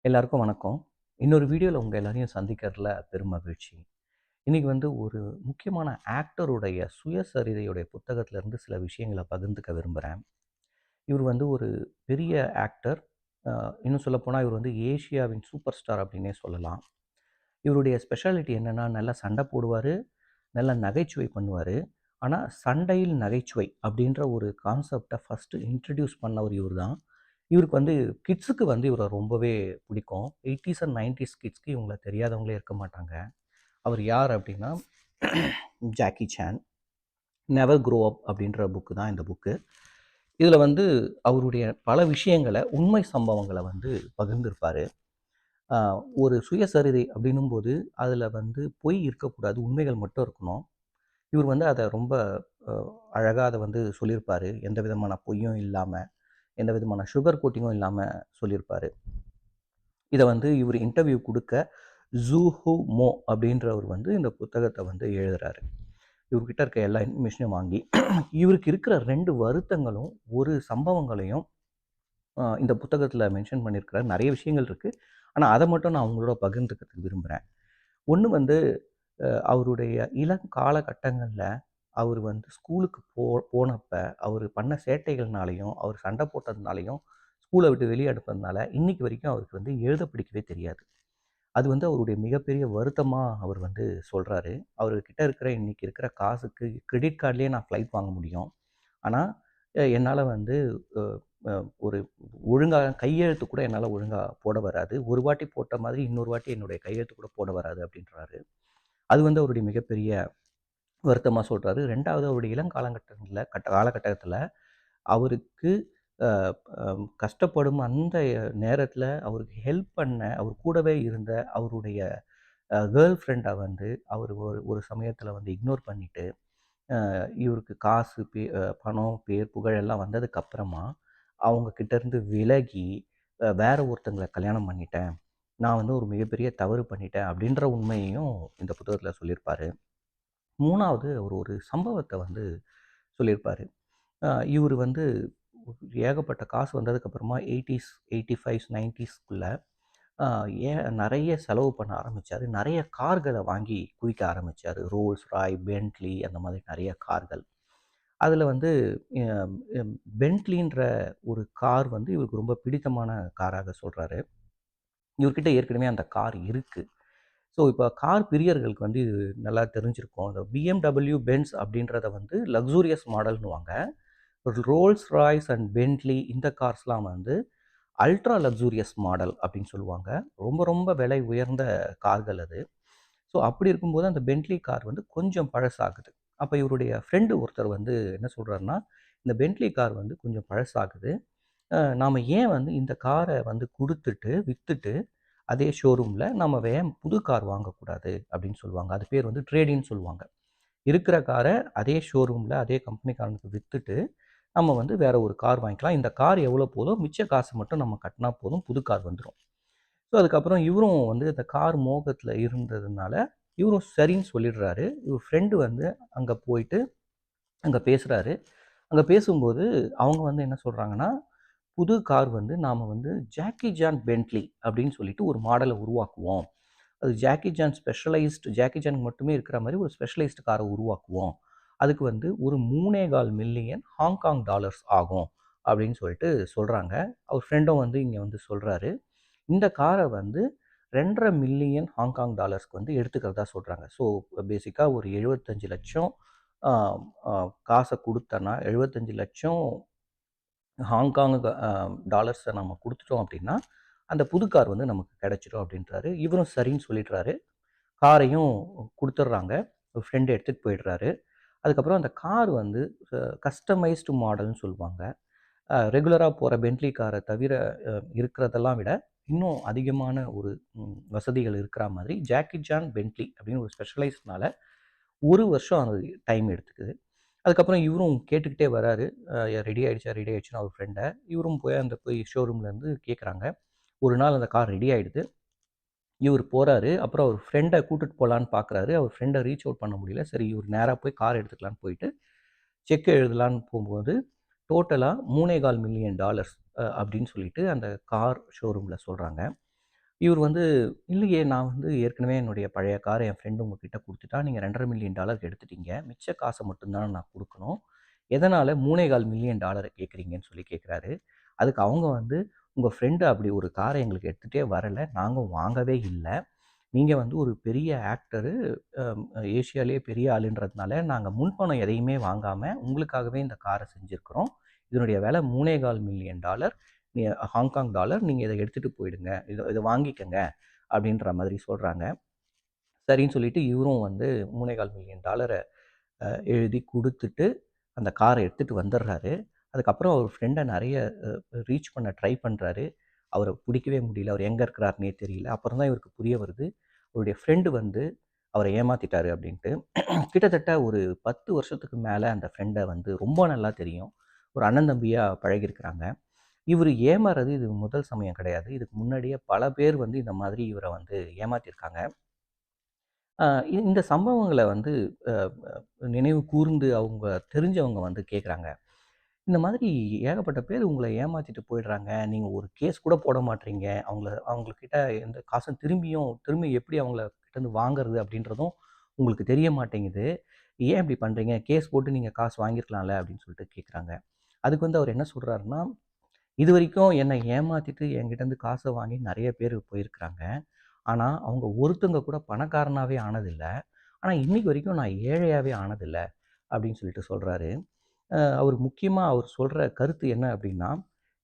எல்லாருக்கும் வணக்கம். இன்னொரு வீடியோல உங்க எல்லாரையும் சந்திக்கிறதுல பெரும் மகிழ்ச்சி. இன்னைக்கு ஒரு முக்கியமான ஆக்டருடைய சுயசரிதையுடைய புத்தகத்திலிருந்து சில விஷயங்கள பகிர்ந்துக்க விரும்புறேன். இவர் ஒரு பெரிய ஆக்டர். அ இன்னும் சொல்லப்போனா இவர் ஏசியாவின் சூப்பர் ஸ்டார் அப்படின்னே சொல்லலாம். இவருடைய ஸ்பெஷாலிட்டி என்னன்னா, நல்லா சண்டை போடுவாரு, நல்லா நகைச்சுவை பண்ணுவாரு. ஆனா, சண்டையில் நகைச்சுவை அப்படின்ற ஒரு கான்செப்ட்ட ஃபர்ஸ்ட்டு இன்ட்ரோடியூஸ் பண்ணவர் இவர் தான். இவருக்கு கிட்ஸுக்கு இவர ரொம்பவே பிடிக்கும். 80ஸ் அண்ட் 90ஸ் கிட்ஸ்க்கு இவங்கள தெரியாதவங்களே இருக்க மாட்டாங்க. அவர் யார் அப்படின்னா, Jackie Chan. Never grow up அப்படின்ற புக்கு தான் இந்த புக்கு. இதில அவருடைய பல விஷயங்கள, உண்மை சம்பவங்கள பகிர்ந்திருப்பாரு. அ ஒரு சுயசரிதை அப்படின்னும்போது, அதில பொய் இருக்கக்கூடாது. உண்மைகள் மட்டும் இருக்கணும். இவர் அத ரொம்ப அ அழகா அத சொல்லியிருப்பாரு. எந்த விதமான பொய்யும் இல்லாம, எந்த விதமான சுகர் கோட்டிங்கும் இல்லாம சொல்லியிருப்பாரு. இத இவரு இன்டர்வியூ குடுக்க, ஜூஹு மோ அப்படின்றவர் இந்த புத்தகத்த எழுதுறாரு. இவர்கிட்ட இருக்க எல்லா இன்ஃபர்மேஷனையும் வாங்கி, இவருக்கு இருக்கிற 2 வருத்தங்களும், ஒரு சம்பவங்களையும் இந்த புத்தகத்தில மென்ஷன் பண்ணியிருக்கிறார். நெறைய விஷயங்கள் இருக்கு. ஆனா, அத மட்டும் நான் உங்களோட பகிர்ந்துக்கிறதுக்கு விரும்புறேன். ஒண்ணு அவருடைய இளம் காலகட்டங்கள்ல அவரு ஸ்கூலுக்கு போனப்ப, அவரு பண்ண சேட்டைகள்னாலயும், அவர் சண்டை போட்டதுனாலயும், ஸ்கூல விட்டு வெளிய அனுப்புனதுனால, இன்னைக்கு வரைக்கும் அவருக்கு எழுத படிக்கவே தெரியாது. அது அவருடைய மிகப்பெரிய வருத்தமா அவர் சொல்றாரு. அவருகிட்ட இருக்கிற இன்னைக்கு இருக்கிற காசுக்கு கிரெடிட் கார்ட்லயே நான் ஃப்ளைட் வாங்க முடியும். ஆனா, என்னால அ அ ஒரு ஒழுங்கா கையெழுத்து கூட என்னால ஒழுங்கா போட வராது. ஒரு வாட்டி போட்ட மாதிரி இன்னொரு வாட்டி என்னுடைய கையெழுத்து கூட போட வராது அப்படின்றாரு. அது அவருடைய மிகப்பெரிய வருத்தமா சொல்றாரு. 2வது அவருடைய இளங்காலங்கட்டங்கள்ல காலகட்டத்தில அவருக்கு அ அ கஷ்டப்படும் அந்த நேரத்தில அவருக்கு ஹெல்ப் பண்ண, அவர் கூடவே இருந்த அவருடைய கேர்ள் ஃப்ரெண்ட அவரு ஒரு ஒரு சமயத்தில இக்னோர் பண்ணிட்டு, இவருக்கு காசு, பணம், பேர், புகழ் எல்லாம் வந்ததுக்கு அப்புறமா, அவங்க கிட்டேருந்து விலகி, வேற ஒருத்தங்கள கல்யாணம் பண்ணிட்டேன். நான் ஒரு மிகப்பெரிய தவறு பண்ணிட்டேன் அப்படின்ற உண்மையையும் இந்த புத்தகத்தில சொல்லியிருப்பாரு. 3வது அவர் ஒரு சம்பவத்த சொல்லியிருப்பாரு. இவரு ஏகப்பட்ட காசு வந்ததுக்கப்புறமா 80ஸ், 85ஸ், 90ஸ்க்குள்ள அ நெறைய செலவு பண்ண ஆரம்பிச்சாரு. நெறைய கார்கள வாங்கி குவிக்க ஆரம்பிச்சாரு. ரோல்ஸ் ராய், பென்ட்லி அந்த மாதிரி நெறைய கார்கள். அதில எ எம் பென்ட்லின்ற ஒரு கார் இவருக்கு ரொம்ப பிடித்தமான காராக சொல்றாரு. இவர்கிட்ட ஏற்கனவே அந்த கார் இருக்கு. ஸோ, இப்ப கார் பிரியர்களுக்கு இது நல்லா தெரிஞ்சிருக்கும். அந்த BMW, பென்ஸ் அப்படின்றத லக்ஸூரியஸ் மாடல்ன்னுவாங்க. ரோல்ஸ் ராய்ஸ் அண்ட் பென்ட்லி இந்த கார்ஸ்லாம் அல்ட்ரா லக்ஸூரியஸ் மாடல் அப்படின்னு சொல்லுவாங்க. ரொம்ப ரொம்ப விலை உயர்ந்த கார்கள் அது. ஸோ, அப்படி இருக்கும்போது அந்த பென்ட்லி கார் கொஞ்சம் பழசாகுது. அப்ப இவருடைய ஃப்ரெண்டு ஒருத்தர் என்ன சொல்றாருன்னா, "இந்த பென்ட்லி கார் கொஞ்சம் பழசாகுது. நாம ஏன் இந்த கார குடுத்துட்டு, வித்துட்டு அதே ஷோரூம்ல நம்ம ஏன் புது கார் வாங்கக்கூடாது?" அப்படின்னு சொல்லுவாங்க. அது பேர் ட்ரேடிங்ன்னு சொல்லுவாங்க. இருக்கிற கார அதே ஷோரூம்ல, அதே கம்பெனிக்காரனுக்கு வித்துட்டு, நம்ம வேற ஒரு கார் வாங்கிக்கலாம். இந்த கார் எவ்வளோ போதோ, மிச்ச காச மட்டும் நம்ம கட்டுனா போதும். புது கார் வந்துரும். ஸோ, அதுக்கப்புறம் இவரும் இந்த கார் மோகத்தில இருந்ததுனால, இவரும் சரின்னு சொல்லிடுறாரு. இவர் ஃப்ரெண்டு அங்க போயிட்டு, அங்க பேசுறாரு. அங்க பேசும்போது, அவங்க என்ன சொல்றாங்கன்னா, புது கார் நாம ஜாக்கி சான் பென்ட்லி அப்படின்னு சொல்லிட்டு ஒரு மாடல உருவாக்குவோம். அது ஜாக்கி சான்க்கு மட்டுமே இருக்கிற மாரி ஒரு ஸ்பெஷலைஸ்டு கார உருவாக்குவோம். அதுக்கு ஒரு 3,4 மில்லியன் ஹாங்காங் டாலர்ஸ் ஆகும் அப்படின்னு சொல்லிட்டு சொல்றாங்க. அவர் ஃப்ரெண்டும் இங்க சொல்றாரு. இந்த கார 2,5 மில்லியன் ஹாங்காங் டாலர்ஸ்க்கு எடுத்துக்கிறதா சொல்றாங்க. ஸோ, பேசிக்கா ஒரு 75,00,000 ஆ ஆ காச குடுத்தன்னா 75,00,000 ஹாங்காங் டாலர்ஸ நம்ம குடுத்துட்டோம் அப்படின்னா, அந்த புது கார் நமக்கு கிடைச்சிரும் அப்படின்றாரு. இவரும் சரின்னு சொல்லிடுறாரு. காரையும் குடுத்துடுறாங்க. ஃப்ரெண்ட் எடுத்துட்டு போயிடுறாரு. அதுக்கப்புறம் அந்த கார் கஸ்டமைஸ்டு மாடல்ன்னு சொல்லுவாங்க. ரெகுலரா போற பென்ட்லி கார தவிர இருக்கிறதெல்லாம் விட, இன்னும் அதிகமான ஒரு வசதிகள் இருக்கிற மாதிரி ஜாக்கி சான் பென்ட்லி அப்படின்னு ஒரு ஸ்பெஷலைஸ்ட்னால 1 வருஷம் அது டைம் எடுத்துக்குது. அதுக்கப்புறம் இவரும் கேட்டுக்கிட்டே வராரு. ரெடி ஆயிடுச்சா? ரெடி ஆயிடுச்சுன்னு அவர் ஃப்ரெண்ட. இவரும் போய் ஷோரூம்லேருந்து கேட்குறாங்க. ஒரு நாள் அந்த கார் ரெடி ஆயிடுது. இவரு போறாரு. அப்புறம் அவர் ஃப்ரெண்ட கூட்டிட்டு போலான்னு பார்க்குறாரு. அவர் ஃப்ரெண்ட ரீச் அவுட் பண்ண முடியல. சரி இவரு நேரா போய் கார் எடுத்துக்கலான்னு போயிட்டு, செக் எழுதலான்னு போம்போது, டோட்டலா $3,4 மில்லியன் அப்படின்னு சொல்லிட்டு அந்த கார் ஷோரூம்ல சொல்றாங்க. இவர் வந்து, "இல்லையே நான் வந்து ஏற்கனவே என்னுடைய பழைய கார என் ஃப்ரெண்ட் உங்ககிட்ட குடுத்துட்டான். நீங்க $2,50,000 எடுத்துட்டீங்க. மிச்ச காச மட்டும் தான நான் குடுக்கணும். எதனால $3,25,000 கேட்குறீங்கன்னு?" சொல்லி கேட்குறாரு. அதுக்கு அவங்க வந்து, "உங்க ஃப்ரெண்ட் அப்படி ஒரு கார எங்களுக்கு எடுத்துட்டே வரல. நாங்க வாங்கவே இல்ல. நீங்க வந்து ஒரு பெரிய ஆக்டரு, அ ஏசியாலேயே பெரிய ஆளுன்றதுனால, நாங்க முன்பணம் எதையுமே வாங்காம உங்களுக்காகவே இந்த கார செஞ்சிருக்கிறோம். இதனுடைய விலை $3,25,000 ஹாங்காங் டாலர். நீங்க இத எடுத்துட்டு போயிடுங்க. இத வாங்கிக்கங்க." அப்படின்ற மாதிரி சொல்றாங்க. சரின்னு சொல்லிட்டு இவரும் வந்து $3,25,000 எழுதி குடுத்துட்டு, அந்த கார எடுத்துட்டு வந்துடுறாரு. அதுக்கப்புறம் அவர் ஃப்ரெண்ட நெறைய ரீச் பண்ண ட்ரை பண்றாரு. அவர புடிக்கவே முடியல. அவர் எங்க இருக்கிறாருன்னே தெரியல. அப்புறம் தான் இவருக்கு புரிய வருது. அவருடைய ஃப்ரெண்டு வந்து அவர ஏமாத்திட்டாரு அப்படின்ட்டு. கிட்டத்தட்ட ஒரு 10 வருஷத்துக்கு மேல அந்த ஃப்ரெண்ட வந்து ரொம்ப நல்லா தெரியும். ஒரு அண்ணன் தம்பியா பழகியிருக்கிறாங்க. இவரு ஏமாறுறது இது முதல் சமயம் கிடையாது. இதுக்கு முன்னாடியே பல பேர் வந்து இந்த மாதிரி இவர வந்து ஏமாத்தியிருக்காங்க. அ இந்த சம்பவங்கள வந்து அ நினைவு கூர்ந்து அவங்க தெரிஞ்சவங்க வந்து கேட்குறாங்க. இந்த மாதிரி ஏகப்பட்ட பேர் உங்கள ஏமாத்திட்டு போயிடுறாங்க. நீங்க ஒரு கேஸ் கூட போட மாட்றீங்க. அவங்ககிட்ட எந்த காசும் திரும்பி எப்படி அவங்கள கிட்டேருந்து வாங்குறது அப்படின்றதும் உங்களுக்கு தெரிய மாட்டேங்குது. ஏன் இப்படி பண்றீங்க? கேஸ் போட்டு நீங்க காசு வாங்கியிருக்கலாம்ல அப்படின்னு சொல்லிட்டு கேட்குறாங்க. அதுக்கு வந்து அவர் என்ன சொல்றாருன்னா, "இதுவரைக்கும் என்னை ஏமாத்திட்டு என்கிட்டேருந்து காச வாங்கி நெறைய பேர் போயிருக்கிறாங்க. ஆனா, அவங்க ஒருத்தங்க கூட பணக்காரனாவே ஆனதில்ல. ஆனா, இன்னைக்கு வரைக்கும் நான் ஏழையாவே ஆனதில்ல." அப்படின்னு சொல்லிட்டு சொல்றாரு. அவரு முக்கியமா அவர் சொல்ற கருத்து என்ன அப்படின்னா,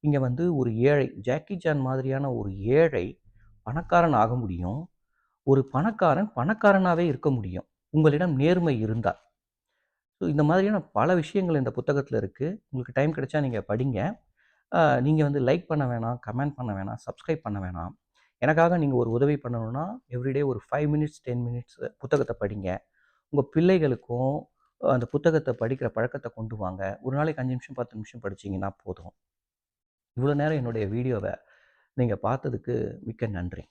இங்க வந்து ஒரு ஏழை, ஜாக்கி சான் மாதிரியான ஒரு ஏழை பணக்காரன் ஆக முடியும். ஒரு பணக்காரன் பணக்காரனாவே இருக்க முடியும். உங்களிடம் நேர்மை இருந்தா. ஸோ இந்த மாதிரியான பல விஷயங்கள் இந்த புத்தகத்துல இருக்கு. உங்களுக்கு டைம் கிடைச்சா நீங்க படிங்க. நீங்க வந்து லைக் பண்ண வேணாம், கமெண்ட் பண்ண வேணாம், சப்ஸ்கிரைப் பண்ண வேணாம். எனக்காக நீங்க ஒரு உதவி பண்ணணும்னா, எவ்ரிடே ஒரு 5 மினிட்ஸ், 10 மினிட்ஸ் புத்தகத்த படிங்க. உங்க பிள்ளைகளுக்கும் அந்த புத்தகத்த படிக்கிற பழக்கத்த கொண்டு வாங்க. ஒரு நாளைக்கு 5 நிமிஷம், 10 நிமிஷம் படிச்சீங்கன்னா போதும். இவ்வளோ நேரம் என்னுடைய வீடியோவ நீங்க பார்த்ததுக்கு மிக்க நன்றி.